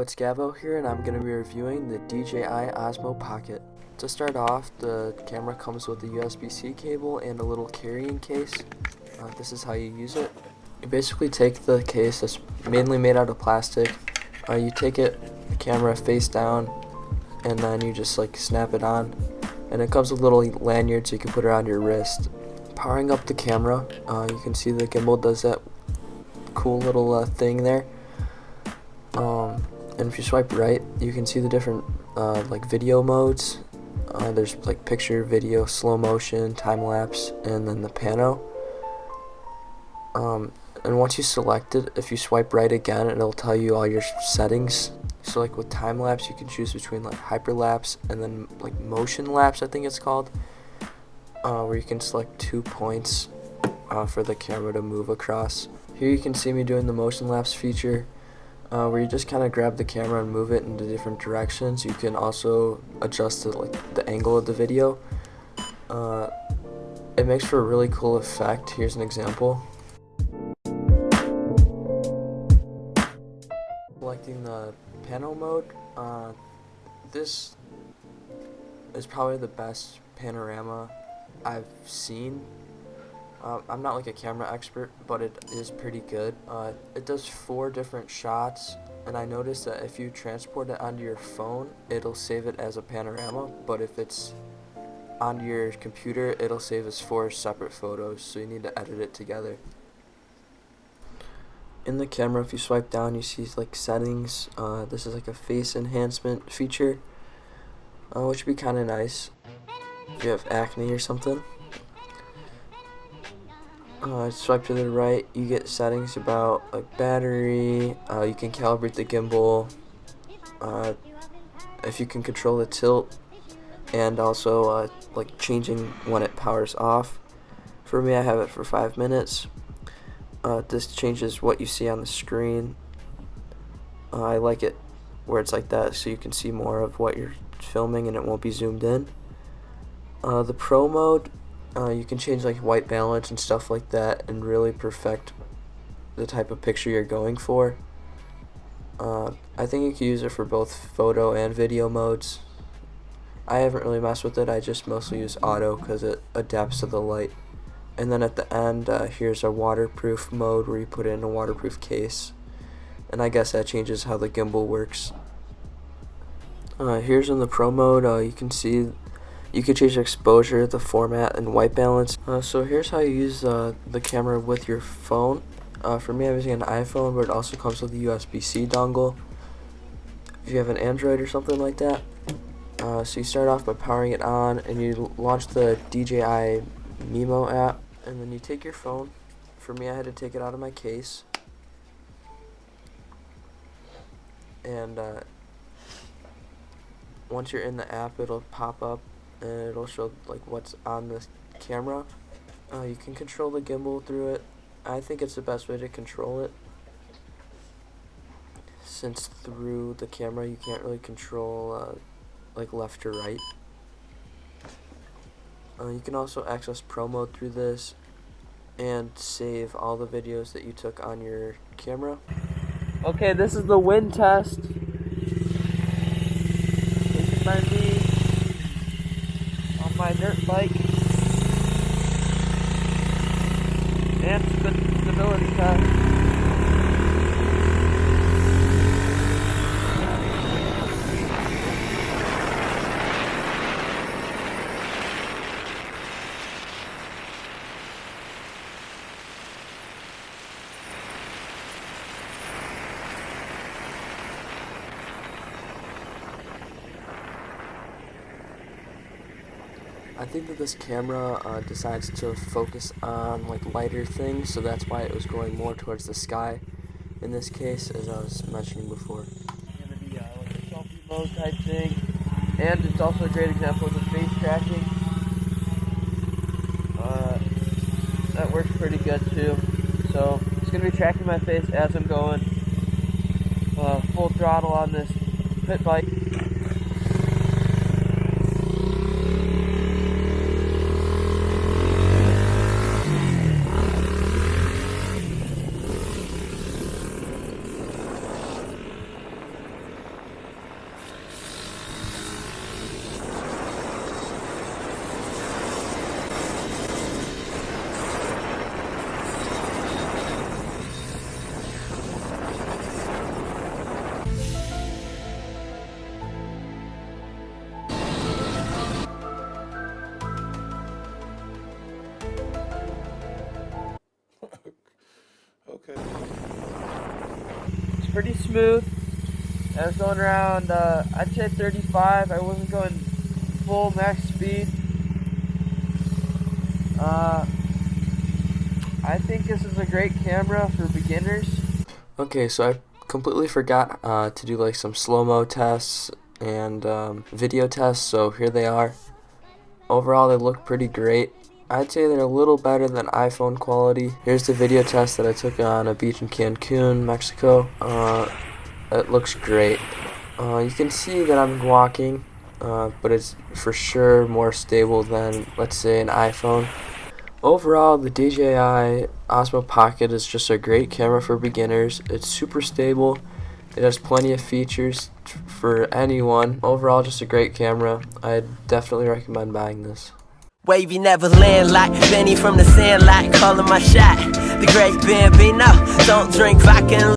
it's Gabo here, and I'm going to be reviewing the DJI Osmo Pocket. To start off, the camera comes with a USB-C cable and a little carrying case. This is how you use it. You basically take the case that's mainly made out of plastic. You take the camera face down, and then you just snap it on. And it comes with a little lanyard so you can put it on your wrist. Powering up the camera, you can see the gimbal does that cool little thing there. And if you swipe right, you can see the different video modes. There's picture, video, slow motion, time lapse, and then the pano. And once you select it, if you swipe right again, it'll tell you all your settings. So with time lapse, you can choose between hyperlapse and then motion lapse, I think it's called, where you can select 2 points for the camera to move across. Here you can see me doing the motion lapse feature, where you just kind of grab the camera and move it into different directions. You can also adjust the angle of the video. It makes for a really cool effect. Here's an example. Selecting the pano mode, this is probably the best panorama I've seen. I'm not a camera expert, but it is pretty good. It does 4 different shots, and I noticed that if you transport it onto your phone, it'll save it as a panorama, but if it's onto your computer, it'll save as 4 separate photos, so you need to edit it together. In the camera, if you swipe down, you see settings. This is a face enhancement feature, which would be kind of nice if you have acne or something. Swipe to the right, you get settings about battery. You can calibrate the gimbal, if you can control the tilt, and also changing when it powers off. For me, I have it for 5 minutes. This changes what you see on the screen. I like it where it's like that, so you can see more of what you're filming and it won't be zoomed in. The Pro mode, you can change white balance and stuff like that and really perfect the type of picture you're going for. I think you can use it for both photo and video modes. I haven't really messed with it, I just mostly use auto because it adapts to the light. And then at the end, here's a waterproof mode where you put it in a waterproof case. And I guess that changes how the gimbal works. Here's in the Pro mode, you can see you can change the exposure, the format, and white balance. So here's how you use the camera with your phone. For me, I'm using an iPhone, but it also comes with a USB-C dongle. If you have an Android or something like that. So you start off by powering it on, and you launch the DJI Mimo app, and then you take your phone. For me, I had to take it out of my case, and once you're in the app, it'll pop up and it'll show what's on the camera. You can control the gimbal through it. I think it's the best way to control it, since through the camera you can't really control left or right. You can also access Pro mode through this and save all the videos that you took on your camera. Okay, this is the wind test. This is by me on my dirt bike. And stability test. I think that this camera decides to focus on lighter things, so that's why it was going more towards the sky in this case, as I was mentioning before. It's going to be a selfie mode type thing, and it's also a great example of the face tracking. That works pretty good too. So it's going to be tracking my face as I'm going full throttle on this pit bike. pretty smooth. I was going around, I'd say 35. I wasn't going full max speed. I think this is a great camera for beginners. Okay, so I completely forgot to do like some slow-mo tests and video tests, so here they are. Overall, they look pretty great. I'd say they're a little better than iPhone quality. Here's the video test that I took on a beach in Cancun, Mexico. It looks great. You can see that I'm walking, but it's for sure more stable than, let's say, an iPhone. Overall, the DJI Osmo Pocket is just a great camera for beginners. It's super stable. It has plenty of features for anyone. Overall, just a great camera. I'd definitely recommend buying this. Wavy never land like Benny from the Sandlot, calling my shot. The great Bambino, don't drink vodka.